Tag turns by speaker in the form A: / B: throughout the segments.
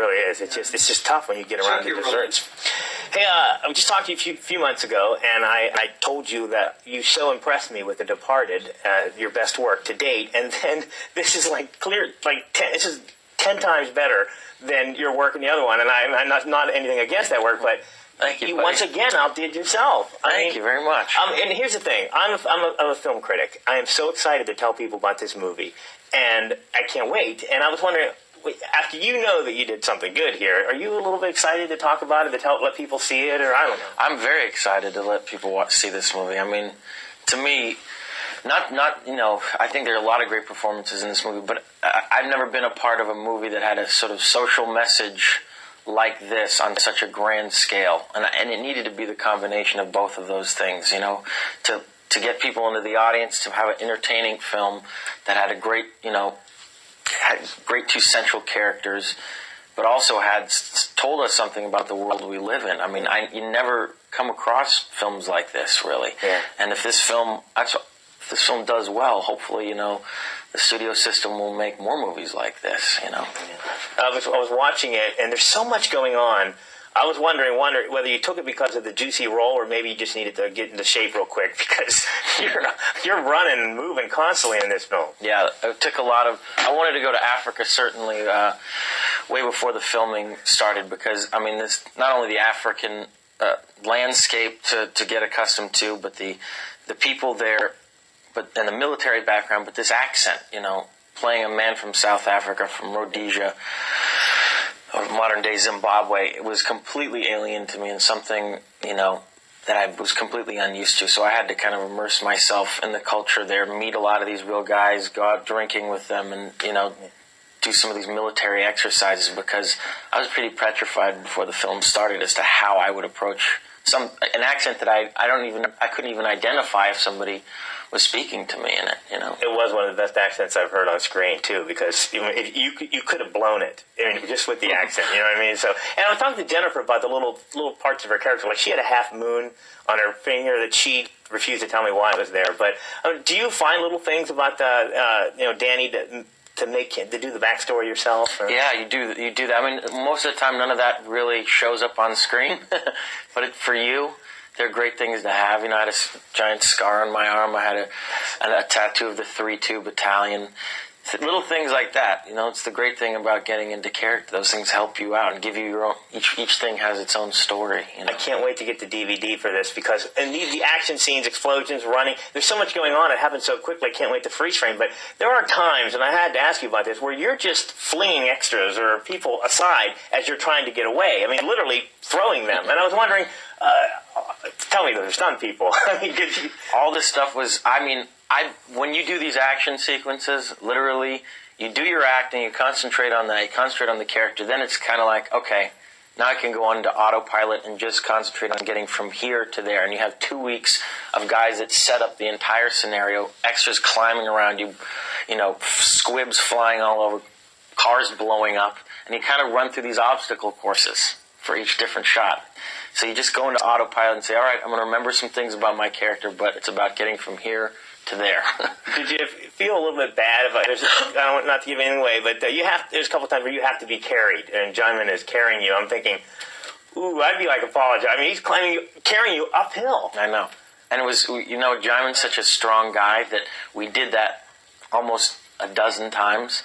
A: really is. It's just tough when you get around to desserts. Hey, I just talked to you a few months ago, and I told you that you so impressed me with The Departed, your best work to date, and then this is this is 10 times better than your work in the other one, and I'm not anything against that work, but
B: thank you,
A: once again outdid yourself.
B: Thank you very much.
A: And here's the thing, I'm a film critic. I am so excited to tell people about this movie, and I can't wait. And I was wondering, after you know that you did something good here, are you a little bit excited to talk about it, to let people see it, or I don't know?
B: I'm very excited to let people see this movie. I mean, to me, I think there are a lot of great performances in this movie, but I've never been a part of a movie that had a sort of social message like this on such a grand scale, and it needed to be the combination of both of those things, to get people into the audience, to have an entertaining film that had a great, had great two central characters, but also had told us something about the world we live in. I mean, you never come across films like this, really.
A: Yeah.
B: And if this film does well, hopefully, the studio system will make more movies like this, Yeah.
A: I was watching it, and there's so much going on. I was wondering whether you took it because of the juicy role, or maybe you just needed to get into shape real quick, because you're running and moving constantly in this film.
B: Yeah, it took a lot of... I wanted to go to Africa, certainly, way before the filming started, because, I mean, this not only the African landscape to get accustomed to, but the people there, and the military background, but this accent, playing a man from South Africa, from Rhodesia, or modern-day Zimbabwe, it was completely alien to me, and something, that I was completely unused to. So I had to kind of immerse myself in the culture there, meet a lot of these real guys, go out drinking with them, and, do some of these military exercises, because I was pretty petrified before the film started as to how I would approach an accent that I couldn't even identify if somebody was speaking to me in it,
A: It was one of the best accents I've heard on screen, too, because you could have blown it, just with the accent, you know what I mean? So, and I was talking to Jennifer about the little parts of her character, like she had a half moon on her finger that she refused to tell me why it was there. But do you find little things about Danny to do the backstory yourself? Or?
B: Yeah, you do that. I mean, most of the time, none of that really shows up on screen, but for you, they're great things to have. I had a giant scar on my arm. I had a tattoo of the 3-2 Battalion. Little things like that. It's the great thing about getting into character. Those things help you out and give you your own. Each thing has its own story.
A: I can't wait to get the DVD for this, because the action scenes, explosions, running. There's so much going on. It happens so quickly. I can't wait to freeze frame. But there are times, and I had to ask you about this, where you're just flinging extras or people aside as you're trying to get away. I mean, literally throwing them. And I was wondering. Tell me, those are stunt people.
B: All this stuff was. When you do these action sequences, literally, you do your acting, you concentrate on that, you concentrate on the character, then it's kind of like, okay, now I can go on to autopilot and just concentrate on getting from here to there. And you have 2 weeks of guys that set up the entire scenario, extras climbing around you, squibs flying all over, cars blowing up, and you kind of run through these obstacle courses for each different shot. So you just go into autopilot and say, all right, I'm going to remember some things about my character, but it's about getting from here to there.
A: Did you feel a little bit bad about it? I don't want not to give anything away, but there's a couple times where you have to be carried, and Djimon is carrying you. I'm thinking, ooh, I'd be like apologize. I mean, he's carrying you uphill.
B: I know. And it was, Djimon's such a strong guy that we did that almost a dozen times,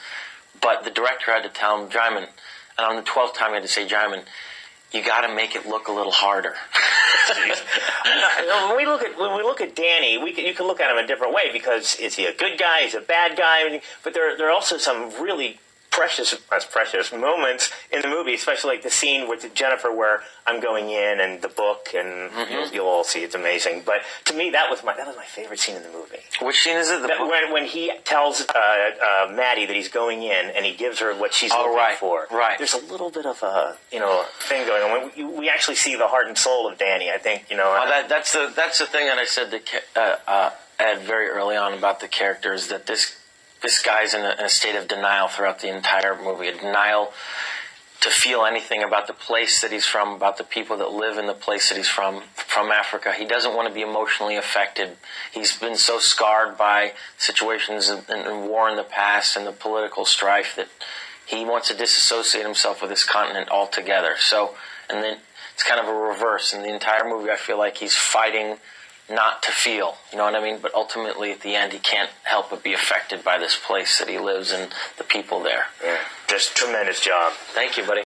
B: but the director had to tell him, Djimon, and on the 12th time he had to say, Djimon, you got to make it look a little harder.
A: When we look at Danny, you can look at him a different way, because is he a good guy? Is he a bad guy? But there are also some really precious moments in the movie, especially like the scene with Jennifer where I'm going in and the book, and you'll all see it's amazing. But to me, that was my favorite scene in the movie.
B: Which scene is it?
A: When he tells Maddie that he's going in and he gives her what she's looking for.
B: Right.
A: There's a little bit of a thing going on. We actually see the heart and soul of Danny. I think
B: that's the thing that I said to Ed very early on about the characters, that this guy's in a state of denial throughout the entire movie, a denial to feel anything about the place that he's from, about the people that live in the place that he's from Africa. He doesn't want to be emotionally affected. He's been so scarred by situations in war in the past and the political strife that he wants to disassociate himself with this continent altogether. So, and then it's kind of a reverse. In the entire movie, I feel like he's fighting not to feel, you know what I mean? But ultimately, at the end, he can't help but be affected by this place that he lives and the people there.
A: Yeah, just tremendous job.
B: Thank you, buddy.